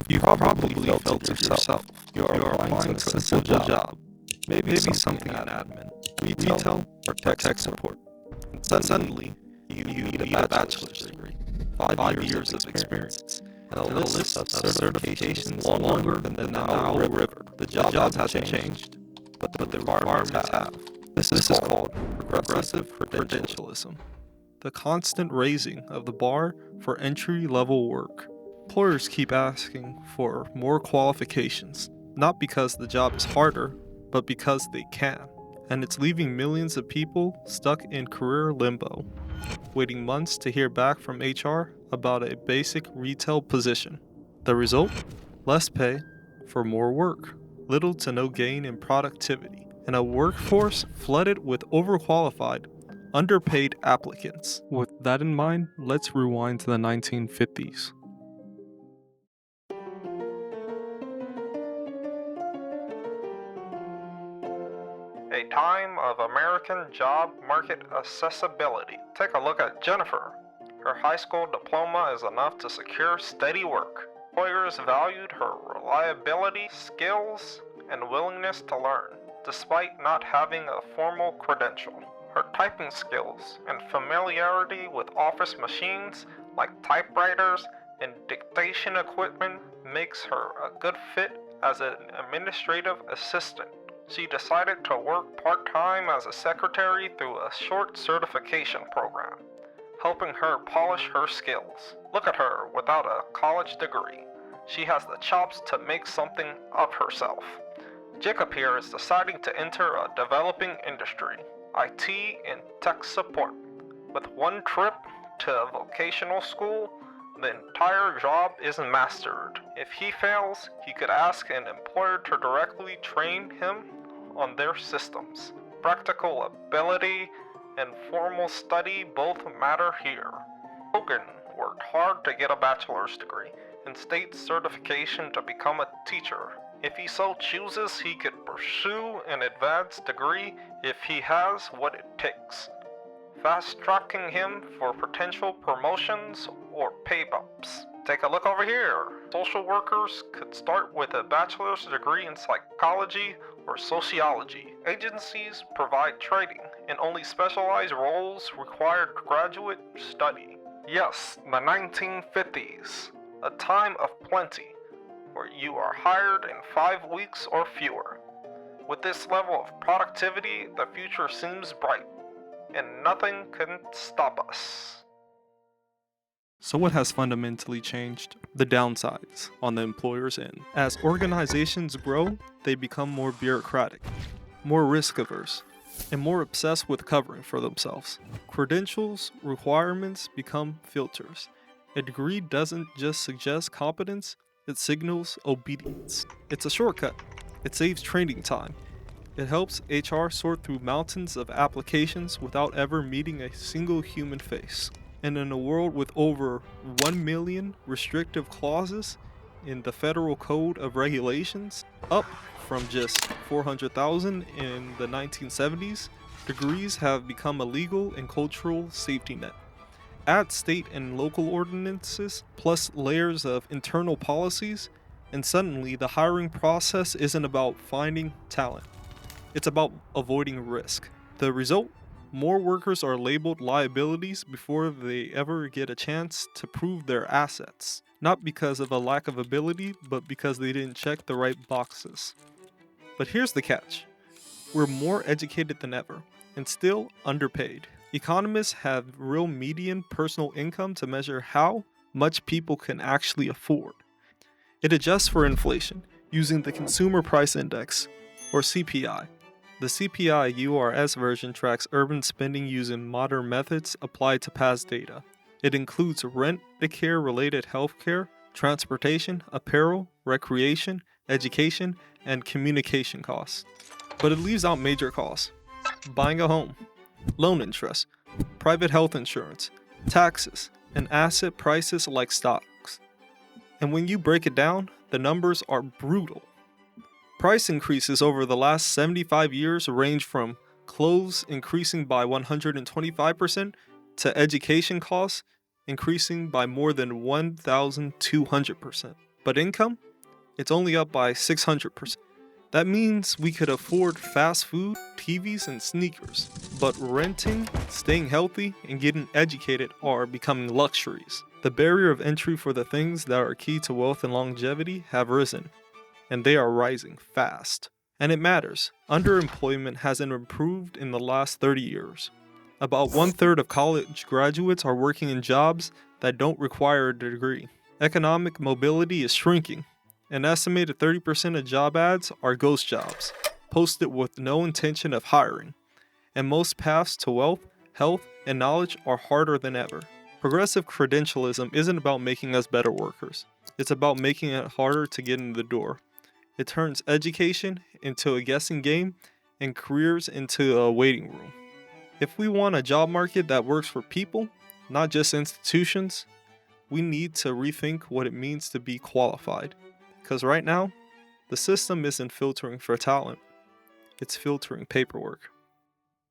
You've probably felt it yourself. You're applying to a simple job, maybe something in admin, retail, or tech support. And suddenly, you need a bachelor's degree, 5 years of experience, and a list of certifications longer than the Nile River. The job hasn't changed, but the requirements have. This is called progressive credentialism, the constant raising of the bar for entry-level work. Employers keep asking for more qualifications, not because the job is harder, but because they can. And it's leaving millions of people stuck in career limbo, waiting months to hear back from HR about a basic retail position. The result? Less pay for more work, little to no gain in productivity, and a workforce flooded with overqualified, underpaid applicants. With that in mind, let's rewind to the 1950s. A time of American job market accessibility. Take a look at Jennifer. Her high school diploma is enough to secure steady work. Employers valued her reliability, skills, and willingness to learn, despite not having a formal credential. Her typing skills and familiarity with office machines like typewriters and dictation equipment makes her a good fit as an administrative assistant. She decided to work part-time as a secretary through a short certification program, helping her polish her skills. Look at her without a college degree. She has the chops to make something of herself. Jacob here is deciding to enter a developing industry, IT and tech support. With one trip to a vocational school, the entire job is mastered. If he fails, he could ask an employer to directly train him on their systems. Practical ability and formal study both matter here. Logan worked hard to get a bachelor's degree and state certification to become a teacher. If he so chooses, he could pursue an advanced degree if he has what it takes, fast-tracking him for potential promotions or pay bumps. Take a look over here. Social workers could start with a bachelor's degree in psychology or sociology. Agencies provide training, and only specialized roles require graduate study. Yes, the 1950s, a time of plenty, where you are hired in 5 weeks or fewer. With this level of productivity, the future seems bright, and nothing can stop us. So what has fundamentally changed? The downsides on the employer's end. As organizations grow, they become more bureaucratic, more risk averse, and more obsessed with covering for themselves. Credentials requirements become filters. A degree doesn't just suggest competence, it signals obedience. It's a shortcut. It saves training time. It helps HR sort through mountains of applications without ever meeting a single human face. And in a world with over 1 million restrictive clauses in the Federal Code of Regulations, up from just 400,000 in the 1970s, degrees have become a legal and cultural safety net. Add state and local ordinances, plus layers of internal policies, and suddenly the hiring process isn't about finding talent. It's about avoiding risk. The result? More workers are labeled liabilities before they ever get a chance to prove their assets. Not because of a lack of ability, but because they didn't check the right boxes. But here's the catch. We're more educated than ever, and still underpaid. Economists have real median personal income to measure how much people can actually afford. It adjusts for inflation using the Consumer Price Index, or CPI. The CPI URS version tracks urban spending using modern methods applied to past data. It includes rent, Medicare-related healthcare, transportation, apparel, recreation, education, and communication costs. But it leaves out major costs. Buying a home, loan interest, private health insurance, taxes, and asset prices like stocks. And when you break it down, the numbers are brutal. Price increases over the last 75 years range from clothes increasing by 125% to education costs increasing by more than 1,200%. But income? It's only up by 600%. That means we could afford fast food, TVs, and sneakers. But renting, staying healthy, and getting educated are becoming luxuries. The barrier of entry for the things that are key to wealth and longevity have risen, and they are rising fast. And it matters. Underemployment hasn't improved in the last 30 years. About 1/3 of college graduates are working in jobs that don't require a degree. Economic mobility is shrinking. An estimated 30% of job ads are ghost jobs, posted with no intention of hiring. And most paths to wealth, health, and knowledge are harder than ever. Progressive credentialism isn't about making us better workers. It's about making it harder to get in the door. It turns education into a guessing game and careers into a waiting room. If we want a job market that works for people, not just institutions, we need to rethink what it means to be qualified. Because right now, the system isn't filtering for talent, it's filtering paperwork.